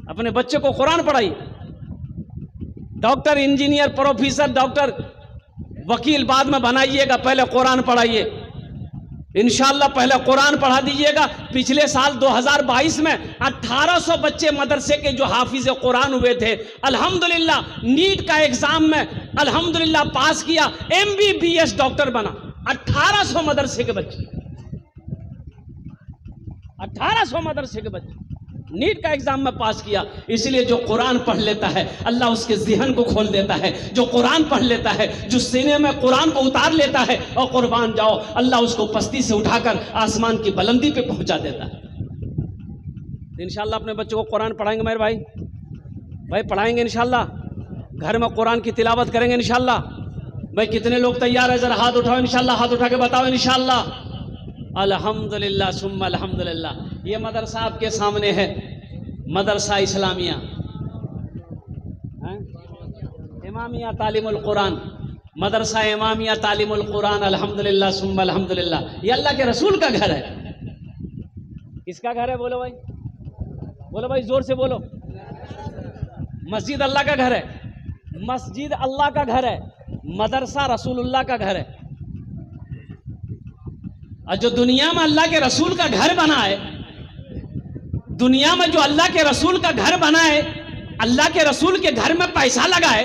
अपने बच्चे को कुरान पढ़ाइए। डॉक्टर, इंजीनियर, प्रोफेसर, डॉक्टर, वकील बाद में बनाइएगा, पहले कुरान पढ़ाइए। इंशाअल्लाह पहले कुरान पढ़ा दीजिएगा। पिछले साल 2022 में 1800 बच्चे मदरसे के जो हाफिज कुरान हुए थे, अल्हम्दुलिल्लाह नीट का एग्जाम में अल्हम्दुलिल्लाह पास किया, MBBS डॉक्टर बना। 1800 मदरसे के बच्चे, 1800 मदरसे के बच्चे नीट का एग्जाम में पास किया। इसलिए जो कुरान पढ़ लेता है अल्लाह उसके ज़हन को खोल देता है। जो कुरान पढ़ लेता है, जो सीने में कुरान को उतार लेता है, और कुर्बान जाओ अल्लाह उसको पस्ती से उठाकर आसमान की बुलंदी पे पहुंचा देता है। इंशाअल्लाह अपने बच्चों को कुरान पढ़ाएंगे मेरे भाई, पढ़ाएंगे इंशाअल्लाह। घर में कुरान की तिलावत करेंगे इंशाअल्लाह। भाई कितने लोग तैयार है, जरा हाथ उठाओ इंशाअल्लाह, हाथ उठा के बताओ इंशाअल्लाह। अल्हम्दुलिल्लाह सुम्मा अल्हम्दुलिल्लाह। ये मदरसा आपके सामने है, मदरसा इस्लामिया इमामिया तालीमुल कुरान, मदरसा इमामिया तालीमुल कुरान। अल्हम्दुलिल्लाह सुम्मा अल्हम्दुलिल्लाह। ये अल्लाह के रसूल का घर है। किसका घर है? बोलो भाई, बोलो भाई, जोर से बोलो। मस्जिद अल्लाह का घर है, मस्जिद अल्लाह का घर है, मदरसा रसूलुल्लाह का घर है। और जो दुनिया में अल्लाह के रसूल का घर बना है, दुनिया में जो अल्लाह के रसूल का घर बना है, अल्लाह के रसूल के घर में पैसा लगाए,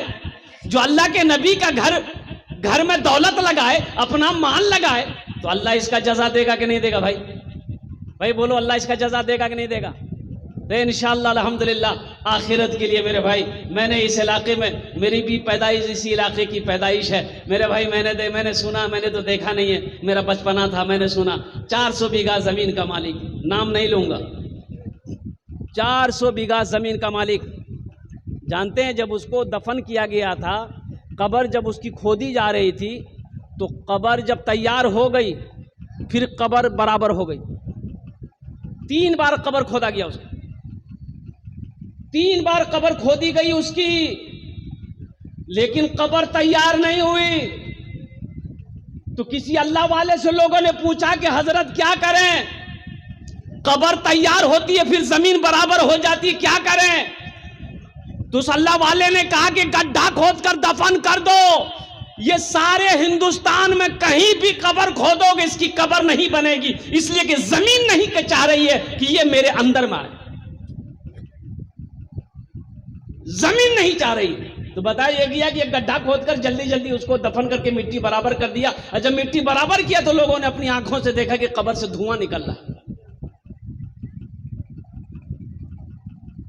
जो अल्लाह के नबी का घर में दौलत लगाए, अपना माल लगाए, तो अल्लाह इसका जजा देगा कि नहीं देगा? भाई बोलो, अल्लाह इसका जजा देगा कि नहीं देगा? तो इंशाअल्लाह अल्हम्दुलिल्लाह आखिरत के लिए मेरे भाई, मैंने इस इलाके में, मेरी भी पैदाइश इसी इलाके की पैदाइश है मेरे भाई। मैंने सुना, मैंने तो देखा नहीं है, मेरा बचपना था, मैंने सुना 400 बीघा जमीन का मालिक, नाम नहीं लूंगा, 400 बीघा जमीन का मालिक। जानते हैं जब उसको दफन किया गया था, कब्र जब उसकी खोदी जा रही थी, तो कब्र जब तैयार हो गई, फिर कब्र बराबर हो गई। 3 बार कब्र खोदा गया उसका, 3 बार कब्र खोदी गई उसकी, लेकिन कब्र तैयार नहीं हुई। तो किसी अल्लाह वाले से लोगों ने पूछा कि हजरत क्या करें? कब्र तैयार होती है, फिर जमीन बराबर हो जाती है, क्या करें? तो उस अल्लाह वाले ने कहा कि गड्ढा खोद कर दफन कर दो। ये सारे हिंदुस्तान में कहीं भी कब्र खोदोगे इसकी कब्र नहीं बनेगी, इसलिए कि जमीन नहीं चाह रही है कि ये मेरे अंदर में आए, जमीन नहीं चाह रही। तो बताया गया कि एक गड्ढा खोदकर जल्दी जल्दी उसको दफन करके मिट्टी बराबर कर दिया। और जब मिट्टी बराबर किया तो लोगों ने अपनी आंखों से देखा कि कब्र से धुआं निकल रहा।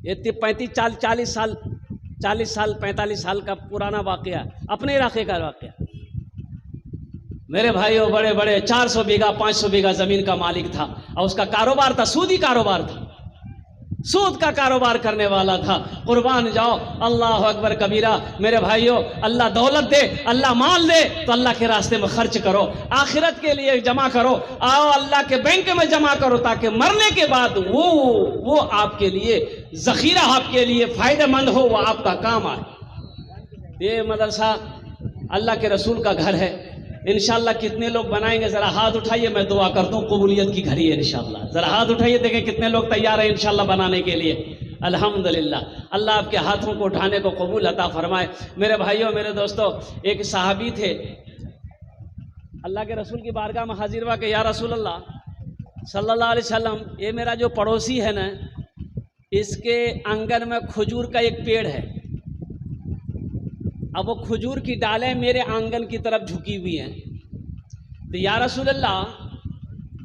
ये 40 साल 45 साल का पुराना वाकया, अपने इलाके का वाकया। मेरे भाइयों, बड़े बड़े 400 बीघा 500 बीघा जमीन का मालिक था, और उसका कारोबार था, सूदी कारोबार था, सूद का कारोबार करने वाला था। कुर्बान जाओ, अल्लाह अकबर कबीरा। मेरे भाइयों, अल्लाह दौलत दे, अल्लाह माल दे, तो अल्लाह के रास्ते में खर्च करो, आखिरत के लिए जमा करो, आओ अल्लाह के बैंक में जमा करो, ताकि मरने के बाद वो आपके लिए जखीरा, आपके लिए फायदेमंद हो, वो आपका काम आए। ये मदरसा अल्लाह के रसूल का घर है। इंशाअल्लाह कितने लोग बनाएंगे? जरा हाथ उठाइए, मैं दुआ करता हूँ, कबूलियत की घड़ी है इंशाअल्लाह। जरा हाथ उठाइए, देखें कितने लोग तैयार हैं इंशाअल्लाह बनाने के लिए। अल्हम्दुलिल्लाह, अल्लाह आपके हाथों को उठाने को कबूल अता फरमाए। मेरे भाइयों, मेरे दोस्तों, एक सहाबी थे, अल्लाह के रसूल की बारगाह में हाजिर हुआ कि या रसूल अल्लाह सल्लल्लाहु अलैहि वसल्लम, ये मेरा जो पड़ोसी है ना, इसके आंगन में खजूर का एक पेड़ है। अब वो खजूर की डालें मेरे आंगन की तरफ झुकी हुई हैं। तो या रसूल अल्लाह,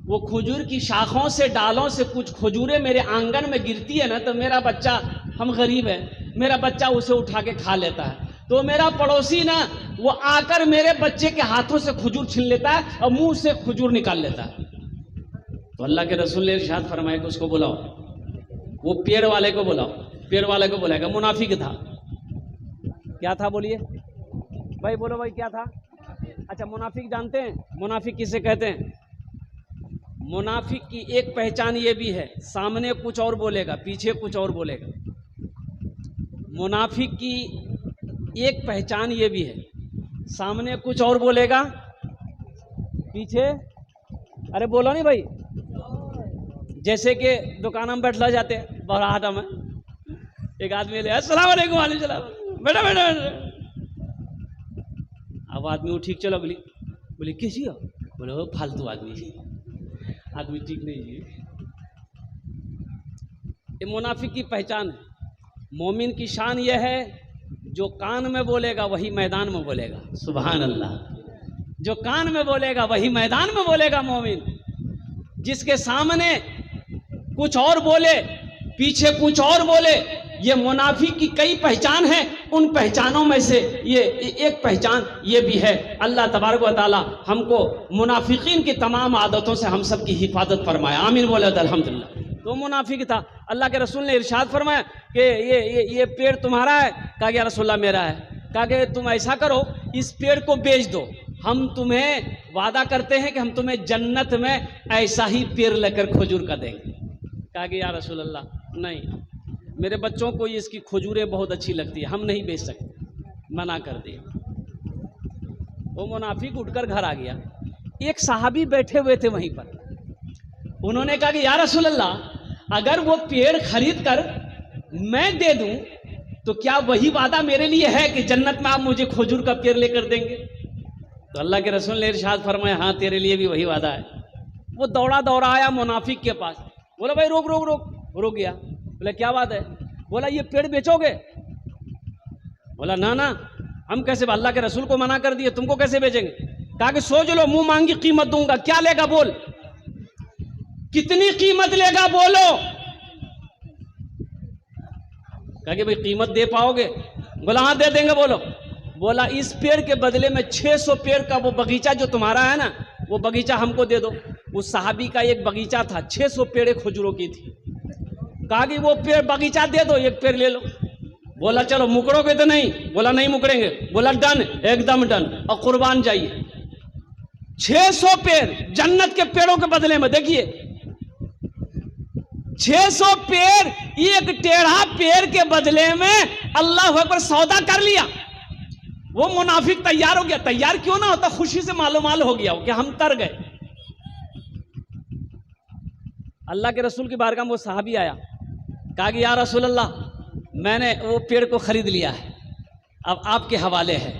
वो खजूर की शाखों से, डालों से कुछ खजूरें मेरे आंगन में गिरती है ना, तो मेरा बच्चा, हम गरीब हैं, मेरा बच्चा उसे उठा के खा लेता है। तो मेरा पड़ोसी ना, वो आकर मेरे बच्चे के हाथों से खजूर छीन लेता है और मुंह से खजूर निकाल लेता है। तो अल्लाह के रसूल ने इरशाद फरमाया कि उसको बुलाओ, वो पेड़ वाले को बुलाओ। पेड़ वाले को बुलाएगा, मुनाफिक था। क्या था बोलिए भाई, बोलो भाई, क्या था? अच्छा, मुनाफिक जानते हैं? मुनाफिक किसे कहते हैं? मुनाफिक की एक पहचान ये भी है, सामने कुछ और बोलेगा, पीछे कुछ और बोलेगा। मुनाफिक की एक पहचान ये भी है, सामने कुछ और बोलेगा, पीछे, अरे बोलो नहीं भाई, जैसे कि दुकान में बैठला जाते हैं बहराहाटा में, एक आदमी ले अस्सलाम वालेकुम, वालेकुम सलाम, बेटा बेटा बेटा। अब आदमी वो ठीक चलो, बोली कैसी हो? बोले वो फालतू आदमी ठीक नहीं है। ये मुनाफिक की पहचान है। मोमिन की शान यह है जो कान में बोलेगा वही मैदान में बोलेगा। सुभान अल्लाह। जो कान में बोलेगा वही मैदान में बोलेगा मोमिन। जिसके सामने कुछ और बोले, पीछे कुछ और बोले, ये मुनाफिक की कई पहचान है। उन पहचानों में से ये एक पहचान ये भी है। अल्लाह तबारक व तआला हमको मुनाफिकीन की तमाम आदतों से हम सब की हिफाजत फरमाया। आमीन बोले तो अल्हम्दुलिल्लाह। तो मुनाफिक था। अल्लाह के रसूल ने इरशाद फरमाया कि ये पेड़ तुम्हारा है? कहा कि या रसूलल्लाह मेरा है। कहा कि तुम ऐसा करो, इस पेड़ को बेच दो, हम तुम्हें वादा करते हैं कि हम तुम्हें जन्नत में ऐसा ही पेड़ लेकर खजूर का देंगे। कहा कि या रसूलल्लाह नहीं, मेरे बच्चों को इसकी खजूरें बहुत अच्छी लगती है, हम नहीं बेच सकते, मना कर दिया। वो मुनाफिक उठकर घर आ गया। एक सहाबी बैठे हुए थे वहीं पर। उन्होंने कहा कि या रसूलल्लाह, अगर वो पेड़ खरीद कर मैं दे दूं तो क्या वही वादा मेरे लिए है कि जन्नत में आप मुझे खजूर का पेड़ लेकर देंगे? तो अल्लाह के रसूल ने इरशाद फरमाया, हाँ तेरे लिए भी वही वादा है। वो दौड़ा दौड़ा आया मुनाफिक के पास। बोला भाई रोक रोक रोक। रुक गया। बोले क्या बात है? बोला ये पेड़ बेचोगे? बोला ना ना, हम कैसे, अल्लाह के रसूल को मना कर दिए, तुमको कैसे बेचेंगे? कहा कि सोच लो, मुंह मांगी कीमत दूंगा। क्या लेगा बोल, कितनी कीमत लेगा बोलो। कहा कि भाई कीमत दे पाओगे? बोला हाँ दे देंगे। बोलो। बोला इस पेड़ के बदले में 600 पेड़ का वो बगीचा जो तुम्हारा है ना, वो बगीचा हमको दे दो। उस सहाबी का एक बगीचा था, 600 पेड़ खजूरों की थी। कहा कि वो पेड़ बगीचा दे दो, एक पेड़ ले लो। बोला चलो, मुकरोगे तो नहीं? बोला नहीं मुकरेंगे। बोला डन, एकदम डन, और कुर्बान जाइए। 600 पेड़ जन्नत के पेड़ों के बदले में। देखिए 600 पेड़, एक टेढ़ा पेड़ के बदले में अल्लाह अकबर सौदा कर लिया। वो मुनाफिक तैयार हो गया। तैयार क्यों ना होता, खुशी से मालूमाल हो गया कि हम तर गए। अल्लाह के रसूल की बारगाह में वो सहाबी आया। कहा कि या रसूल अल्लाह, मैंने वो पेड़ को खरीद लिया है, अब आपके हवाले है,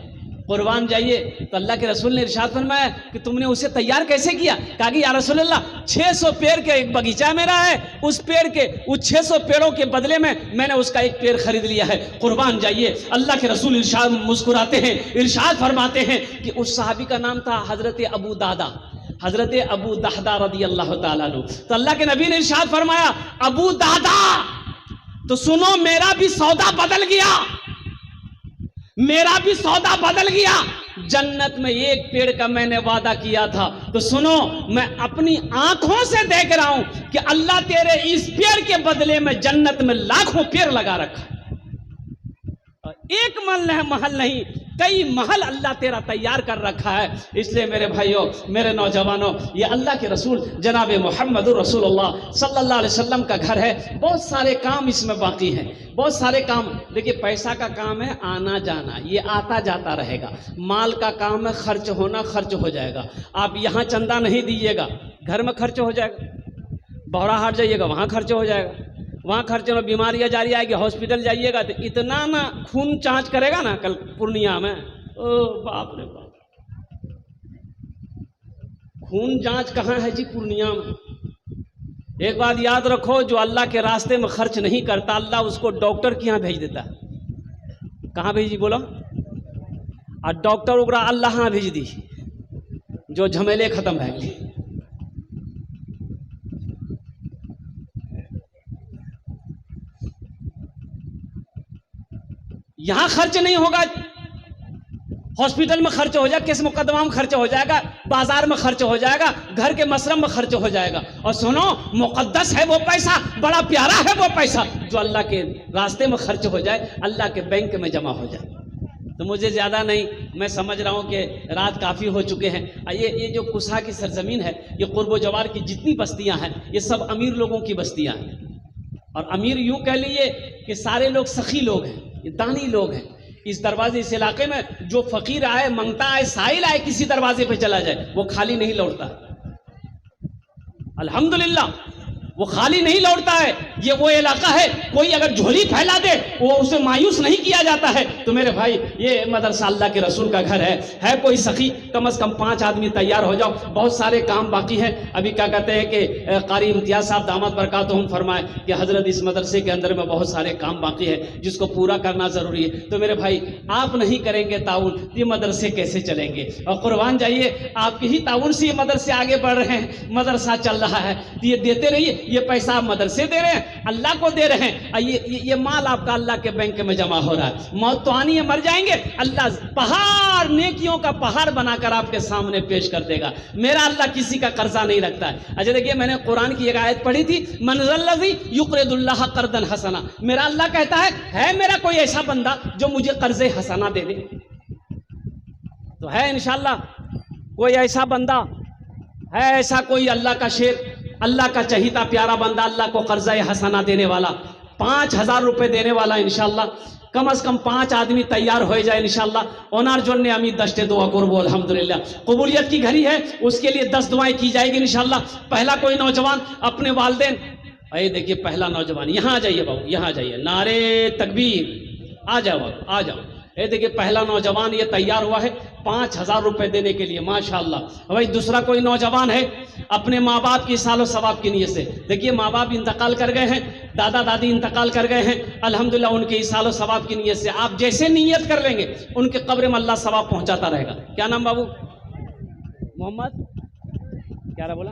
कुर्बान जाइए। तो अल्लाह के रसूल ने इरशाद फरमाया कि तुमने उसे तैयार कैसे किया? कहा कि या रसूल अल्लाह, 600 पेड़ के एक बगीचा मेरा है, उस पेड़ के उस 600 पेड़ों के बदले में मैंने उसका एक पेड़ खरीद लिया है, कुर्बान जाइए। अल्लाह के रसूल इरशाद मुस्कुराते हैं, इरशाद फरमाते हैं कि उस सहाबी का नाम था हजरत अबू दादा, हजरत अबू दादा रदी अल्लाह ताला अन्हु। तो अल्लाह के नबी ने इरशाद फरमाया, अबू दादा तो सुनो, मेरा भी सौदा बदल गया, मेरा भी सौदा बदल गया। जन्नत में एक पेड़ का मैंने वादा किया था, तो सुनो, मैं अपनी आंखों से देख रहा हूं कि अल्लाह तेरे इस पेड़ के बदले में जन्नत में लाखों पेड़ लगा रखा। एक महल नहीं, कई महल अल्लाह तेरा तैयार कर रखा है। इसलिए मेरे भाइयों, मेरे नौजवानों, ये अल्लाह के रसूल जनाब मोहम्मद रसूलुल्लाह सल्लल्लाहु अलैहि वसल्लम का घर है। बहुत सारे काम इसमें बाकी हैं, बहुत सारे काम। देखिए पैसा का काम है आना जाना, ये आता जाता रहेगा। माल का काम है खर्च होना, खर्च हो जाएगा। आप यहाँ चंदा नहीं दीजिएगा, घर में खर्च हो जाएगा। बौड़ा हाट जाइएगा, वहाँ खर्च हो जाएगा। वहाँ खर्च में बीमारियाँ जारी आएगी, हॉस्पिटल जाइएगा तो इतना ना खून जांच करेगा ना कल पूर्णिया में, ओ बाप रे बाप, खून जांच कहाँ है जी पूर्णिया में। एक बात याद रखो, जो अल्लाह के रास्ते में खर्च नहीं करता, अल्लाह उसको डॉक्टर के यहाँ भेज देता है। कहाँ भेजी बोलो? और डॉक्टर ओकरा अल्लाह यहाँ भेज दी, जो झमेले खत्म है गई। यहां खर्च नहीं होगा, हॉस्पिटल में खर्च हो जाएगा, केस मुकदमा में खर्च हो जाएगा, बाजार में खर्च हो जाएगा, घर के मसरम में खर्च हो जाएगा। और सुनो, मुकद्दस है वो पैसा, बड़ा प्यारा है वो पैसा, जो अल्लाह के रास्ते में खर्च हो जाए, अल्लाह के बैंक में जमा हो जाए। तो मुझे ज़्यादा नहीं, मैं समझ रहा हूँ कि रात काफ़ी हो चुके हैं। ये जो कुसा की सरजमीन है, ये कुर्ब जवार की जितनी बस्तियाँ हैं, ये सब अमीर लोगों की बस्तियाँ हैं। और अमीर यूँ कह लीजिए कि सारे लोग सखी लोग हैं, ये दानी लोग हैं। इस दरवाजे, इस इलाके में जो फकीर आए, मंगता आए, साइल आए, किसी दरवाजे पे चला जाए, वो खाली नहीं लौटता। अल्हम्दुलिल्लाह वो खाली नहीं लौटता है। ये वो इलाका है, कोई अगर झोली फैला दे वो उसे मायूस नहीं किया जाता है। तो मेरे भाई ये मदरसा अल्लाह के रसूल का घर है कोई सखी, कम से कम 5 आदमी तैयार हो जाओ, बहुत सारे काम बाकी हैं। अभी क्या कहते हैं कि कारी इम्तियाज साहब दामद बरकातुहुम फरमाए कि हजरत इस मदरसे के अंदर में बहुत सारे काम बाकी है जिसको पूरा करना जरूरी है। तो मेरे भाई आप नहीं करेंगे ताउन, ये मदरसे कैसे चलेंगे? और कुर्बान जाइए, आपके ही ताउन से ये मदरसे आगे बढ़ रहे हैं, मदरसा चल रहा है। तो ये देते रहिए, ये पैसा आप मदरसे दे रहे हैं, अल्लाह को दे रहे हैं, ये माल आपका अल्लाह के बैंक में जमा हो रहा है। मौत तो आनी है, मर जाएंगे, अल्लाह पहाड़ नेकियों का पहाड़ बनाकर आपके सामने पेश कर देगा। मेरा अल्लाह किसी का कर्जा नहीं रखता है। अच्छा देखिए, मैंने कुरान की एक आयत पढ़ी थी, मनज़ल्लज़ी युक़रिदुल्लाह क़र्ज़न हसना। मेरा अल्लाह कहता है मेरा कोई ऐसा बंदा जो मुझे कर्ज़े हसना दे दे? तो है इंशाअल्लाह कोई ऐसा बंदा है, ऐसा कोई अल्लाह का शेर, अल्लाह का चहीता प्यारा बंदा, अल्लाह को कर्जा हसना देने वाला, 5000 रुपये देने वाला। इंशाअल्लाह कम से कम 5 आदमी तैयार हो जाए इंशाअल्लाह। ओनार जोन ने अमी दस्ते दुआ करबो अल्हम्दुलिल्लाह। कबूलियत की घड़ी है, उसके लिए 10 दुआएं की जाएगी इंशाअल्लाह। पहला कोई नौजवान अपने वालिदैन, अरे देखिए पहला नौजवान यहाँ आ जाइए बाबू, यहाँ आ जाइए, नारे तकबीर, आ जाओ बाबू, आ जाओ। ये देखिए पहला नौजवान ये तैयार हुआ है 5000 रुपये देने के लिए, माशाअल्लाह। भाई दूसरा कोई नौजवान है अपने माँ बाप की सालो सवाब की नीयत से, देखिए माँ बाप इंतकाल कर गए हैं, दादा दादी इंतकाल कर गए हैं, अल्हम्दुलिल्लाह उनके सालो सवाब की नीयत से आप जैसे नीयत कर लेंगे उनके कब्र में अल्लाह सवाब पहुंचाता रहेगा। क्या नाम बाबू? मोहम्मद क्या रहा बोला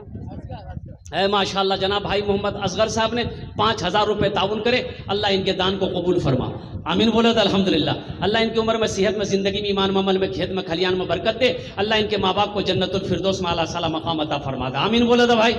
है? माशाअल्लाह जनाब भाई मोहम्मद असगर साहब ने 5000 रुपये ताउन करे, अल्लाह इनके दान को कबूल फरमा, आमीन बोले तो अल्हम्दुलिल्लाह। अल्लाह इनकी उम्र में, सेहत में, ज़िंदगी में, ईमान में, अमल में, खेत में, खलियान में बरकत दे। अल्लाह इनके माँ बाप को जन्नतुल फिरदौस में आला साला मकाम अता फरमा दे, आमीन बोले तो भाई।